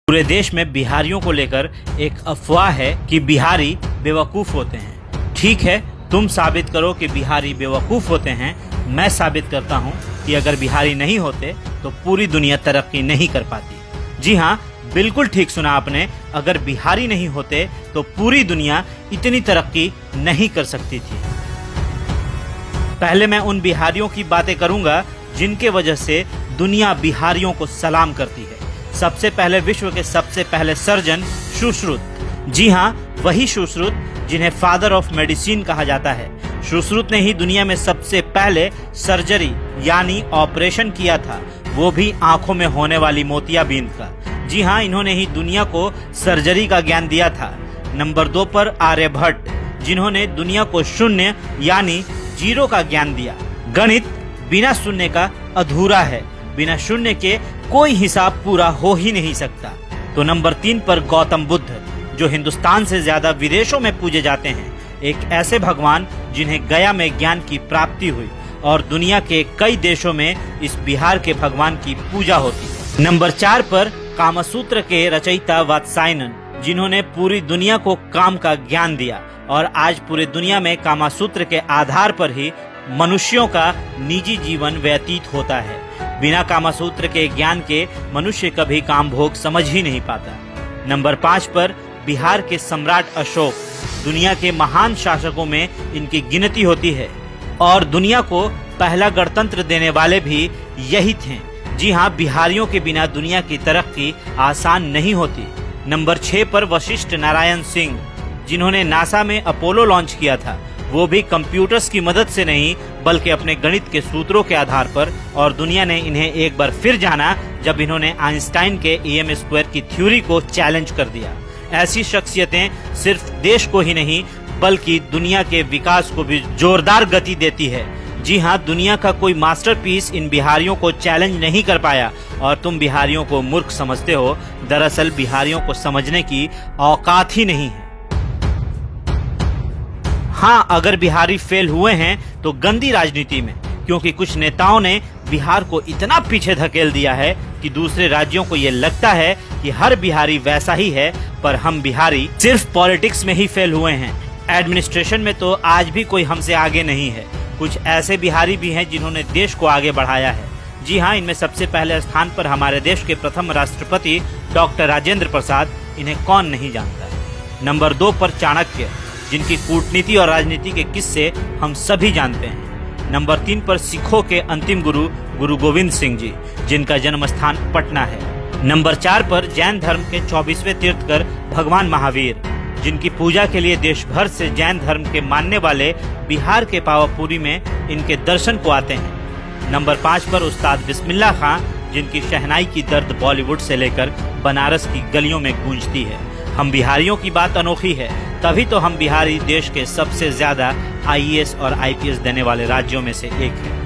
पूरे देश में बिहारियों को लेकर एक अफवाह है कि बिहारी बेवकूफ होते हैं। ठीक है, तुम साबित करो कि बिहारी बेवकूफ होते हैं। मैं साबित करता हूँ कि अगर बिहारी नहीं होते तो पूरी दुनिया तरक्की नहीं कर पाती। जी हाँ, बिल्कुल ठीक सुना आपने। अगर बिहारी नहीं होते तो पूरी दुनिया इतनी तरक्की नहीं कर सकती थी। पहले मैं उन बिहारियों की बातें करूंगा जिनके वजह से दुनिया बिहारियों को सलाम करती है। सबसे पहले विश्व के सबसे पहले सर्जन सुश्रुत। जी हाँ, वही सुश्रुत जिन्हें फादर ऑफ मेडिसिन कहा जाता है। सुश्रुत ने ही दुनिया में सबसे पहले सर्जरी यानी ऑपरेशन किया था, वो भी आंखों में होने वाली मोतियाबिंद का। जी हाँ, इन्होंने ही दुनिया को सर्जरी का ज्ञान दिया था। नंबर 2 पर आर्यभट्ट, जिन्होंने दुनिया को शून्य यानी जीरो का ज्ञान दिया। गणित बिना शून्य का अधूरा है, बिना शून्य के कोई हिसाब पूरा हो ही नहीं सकता। तो नंबर 3 पर गौतम बुद्ध, जो हिंदुस्तान से ज्यादा विदेशों में पूजे जाते हैं। एक ऐसे भगवान जिन्हें गया में ज्ञान की प्राप्ति हुई और दुनिया के कई देशों में इस बिहार के भगवान की पूजा होती है। नंबर 4 पर कामसूत्र के रचयिता वात्सायनन, जिन्होंने पूरी दुनिया को काम का ज्ञान दिया और आज पूरे दुनिया में कामसूत्र के आधार पर ही मनुष्यों का निजी जीवन व्यतीत होता है। बिना कामसूत्र के ज्ञान के मनुष्य कभी काम भोग समझ ही नहीं पाता। नंबर 5 पर बिहार के सम्राट अशोक, दुनिया के महान शासकों में इनकी गिनती होती है और दुनिया को पहला गणतंत्र देने वाले भी यही थे। जी हाँ, बिहारियों के बिना दुनिया की तरक्की आसान नहीं होती। नंबर 6 पर वशिष्ठ नारायण सिंह, जिन्होंने नासा में अपोलो लॉन्च किया था, वो भी कंप्यूटर्स की मदद से नहीं बल्कि अपने गणित के सूत्रों के आधार पर। और दुनिया ने इन्हें एक बार फिर जाना जब इन्होंने आइंस्टाइन के EM² की थ्योरी को चैलेंज कर दिया। ऐसी शख्सियतें सिर्फ देश को ही नहीं बल्कि दुनिया के विकास को भी जोरदार गति देती है। जी हाँ, दुनिया का कोई मास्टरपीस इन बिहारियों को चैलेंज नहीं कर पाया और तुम बिहारियों को मूर्ख समझते हो। दरअसल बिहारियों को समझने की औकात ही नहीं है। हाँ, अगर बिहारी फेल हुए हैं तो गंदी राजनीति में, क्योंकि कुछ नेताओं ने बिहार को इतना पीछे धकेल दिया है कि दूसरे राज्यों को ये लगता है कि हर बिहारी वैसा ही है। पर हम बिहारी सिर्फ पॉलिटिक्स में ही फेल हुए हैं, एडमिनिस्ट्रेशन में तो आज भी कोई हमसे आगे नहीं है। कुछ ऐसे बिहारी भी हैं जिन्होंने देश को आगे बढ़ाया है। जी हाँ, इनमें सबसे पहले स्थान पर हमारे देश के प्रथम राष्ट्रपति डॉक्टर राजेंद्र प्रसाद, इन्हें कौन नहीं जानता। नंबर 2 पर चाणक्य, जिनकी कूटनीति और राजनीति के किस्से हम सभी जानते हैं। नंबर 3 पर सिखों के अंतिम गुरु गुरु गोविंद सिंह जी, जिनका जन्म स्थान पटना है। नंबर 4 पर जैन धर्म के 24वें तीर्थकर भगवान महावीर, जिनकी पूजा के लिए देश भर से जैन धर्म के मानने वाले बिहार के पावापुरी में इनके दर्शन को आते हैं। नंबर 5 पर उस्ताद बिस्मिल्लाह खां, जिनकी शहनाई की दर्द बॉलीवुड से लेकर बनारस की गलियों में गूंजती है। हम बिहारियों की बात अनोखी है, तभी तो हम बिहारी देश के सबसे ज्यादा IAS और IPS देने वाले राज्यों में से एक है।